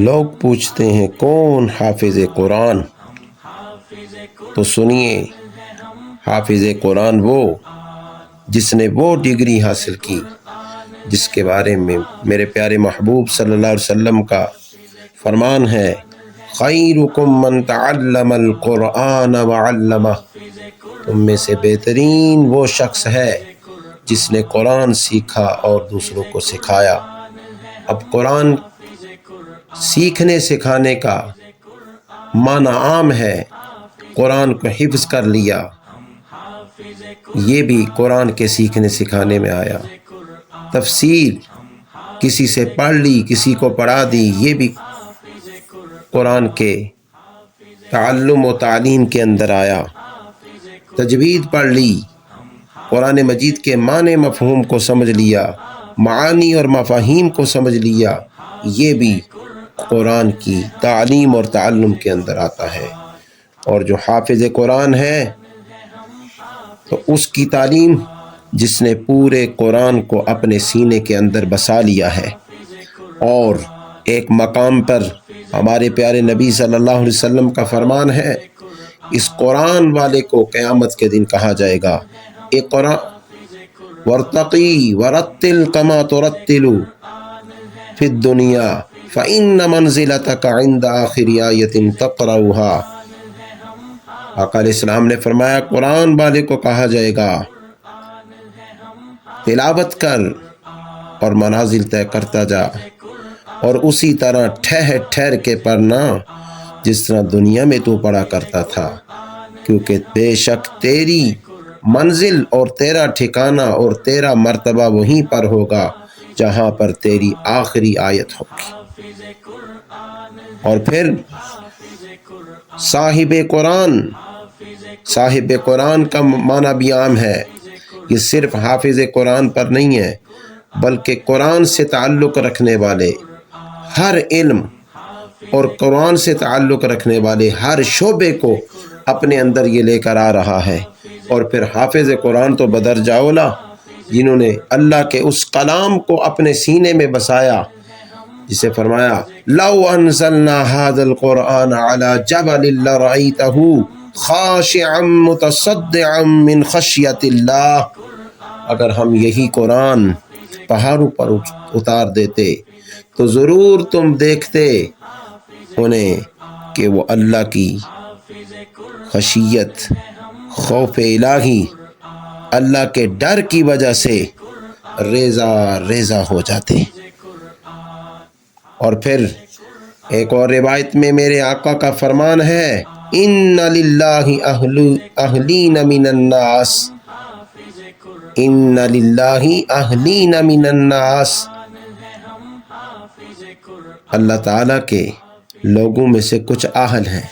لوگ پوچھتے ہیں کون حافظ قرآن؟ تو سنیے، حافظ قرآن وہ جس نے وہ ڈگری حاصل کی جس کے بارے میں میرے پیارے محبوب صلی اللہ علیہ وسلم کا فرمان ہے، خیرکم من تعلم القرآن وعلمہ، تم میں سے بہترین وہ شخص ہے جس نے قرآن سیکھا اور دوسروں کو سکھایا۔ اب قرآن سیکھنے سکھانے کا معنی عام ہے، قرآن کو حفظ کر لیا، یہ بھی قرآن کے سیکھنے سکھانے میں آیا۔ تفسیر کسی سے پڑھ لی، کسی کو پڑھا دی، یہ بھی قرآن کے تعلم و تعلیم کے اندر آیا۔ تجوید پڑھ لی، قرآن مجید کے معنی مفہوم کو سمجھ لیا، معانی اور مفاہیم کو سمجھ لیا، یہ بھی قرآن کی تعلیم اور تعلم کے اندر آتا ہے۔ اور جو حافظ قرآن ہے تو اس کی تعلیم جس نے پورے قرآن کو اپنے سینے کے اندر بسا لیا ہے۔ اور ایک مقام پر ہمارے پیارے نبی صلی اللہ علیہ وسلم کا فرمان ہے، اس قرآن والے کو قیامت کے دن کہا جائے گا، اقرأ وارتقی ورتل کما ترتل فی الدنیا فإن منزلتک عند آخر آیۃ تقرأها۔ آقا علیہ السلام نے فرمایا قرآن والے کو کہا جائے گا، تلاوت کر اور منازل طے کرتا جا، اور اسی طرح ٹھہر ٹھہر کے پڑھنا جس طرح دنیا میں تو پڑھا کرتا تھا، کیونکہ بے شک تیری منزل اور تیرا ٹھکانہ اور تیرا مرتبہ وہیں پر ہوگا جہاں پر تیری آخری آیت ہوگی۔ اور پھر صاحب قرآن کا معنی بھی عام ہے، یہ صرف حافظ قرآن پر نہیں ہے بلکہ قرآن سے تعلق رکھنے والے ہر علم اور قرآن سے تعلق رکھنے والے ہر شعبے کو اپنے اندر یہ لے کر آ رہا ہے۔ اور پھر حافظ قرآن تو بدرجہ اولیٰ جنہوں نے اللہ کے اس کلام کو اپنے سینے میں بسایا، جسے فرمایا لو انزلنا هذا القرآن على جبل لرأيته خاشعا متصدعا من خشیۃ اللہ، اگر ہم یہی قرآن پہاڑوں پر اتار دیتے تو ضرور تم دیکھتے انہیں کہ وہ اللہ کی خشیت، خوف الہی، اللہ کے ڈر کی وجہ سے ریزہ ریزہ ہو جاتے۔ اور پھر ایک اور روایت میں میرے آقا کا فرمان ہے، ان للہ اہلین من الناس، ان للہ اہلین من الناس، اللہ تعالیٰ کے لوگوں میں سے کچھ اہل ہیں۔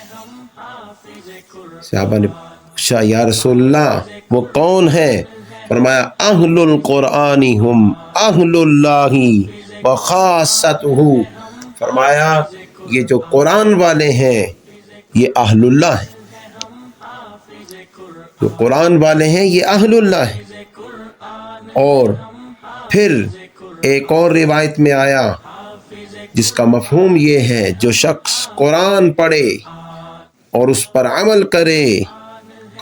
صحابہ نے پوچھا یا رسول اللہ وہ کون ہیں؟ فرمایا اہل القرآن ہم اہل اللہ وخاصتہ، فرمایا یہ جو قرآن والے ہیں یہ اہل اللہ ہیں، جو قرآن والے ہیں یہ اہل اللہ ہیں۔ اور پھر ایک اور روایت میں آیا جس کا مفہوم یہ ہے، جو شخص قرآن پڑھے اور اس پر عمل کرے،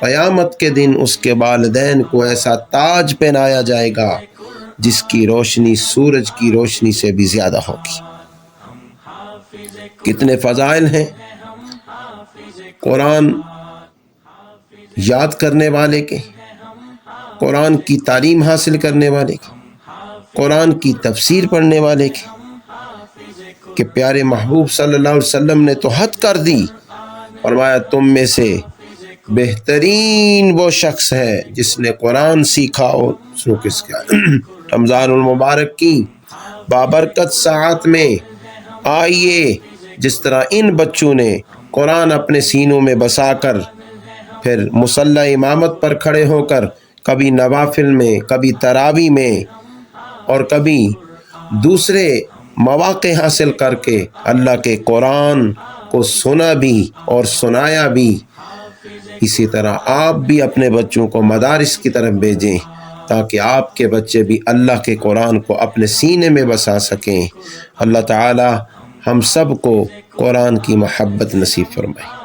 قیامت کے دن اس کے والدین کو ایسا تاج پہنایا جائے گا جس کی روشنی سورج کی روشنی سے بھی زیادہ ہوگی۔ کتنے فضائل ہیں قرآن یاد کرنے والے کے، قرآن کی تعلیم حاصل کرنے والے کے، قرآن کی تفسیر پڑھنے والے کے، کہ پیارے محبوب صلی اللہ علیہ وسلم نے تو حد کر دی، فرمایا تم میں سے بہترین وہ شخص ہے جس نے قرآن سیکھا اور دوسروں کو سکھایا۔ رمضان المبارک کی بابرکت ساعت میں آئیے، جس طرح ان بچوں نے قرآن اپنے سینوں میں بسا کر پھر مصلی امامت پر کھڑے ہو کر کبھی نوافل میں، کبھی تراویح میں اور کبھی دوسرے مواقع حاصل کر کے اللہ کے قرآن کو سنا بھی اور سنایا بھی، اسی طرح آپ بھی اپنے بچوں کو مدارس کی طرف بھیجیں تاکہ آپ کے بچے بھی اللہ کے قرآن کو اپنے سینے میں بسا سکیں۔ اللہ تعالی ہم سب کو قرآن کی محبت نصیب فرمائے۔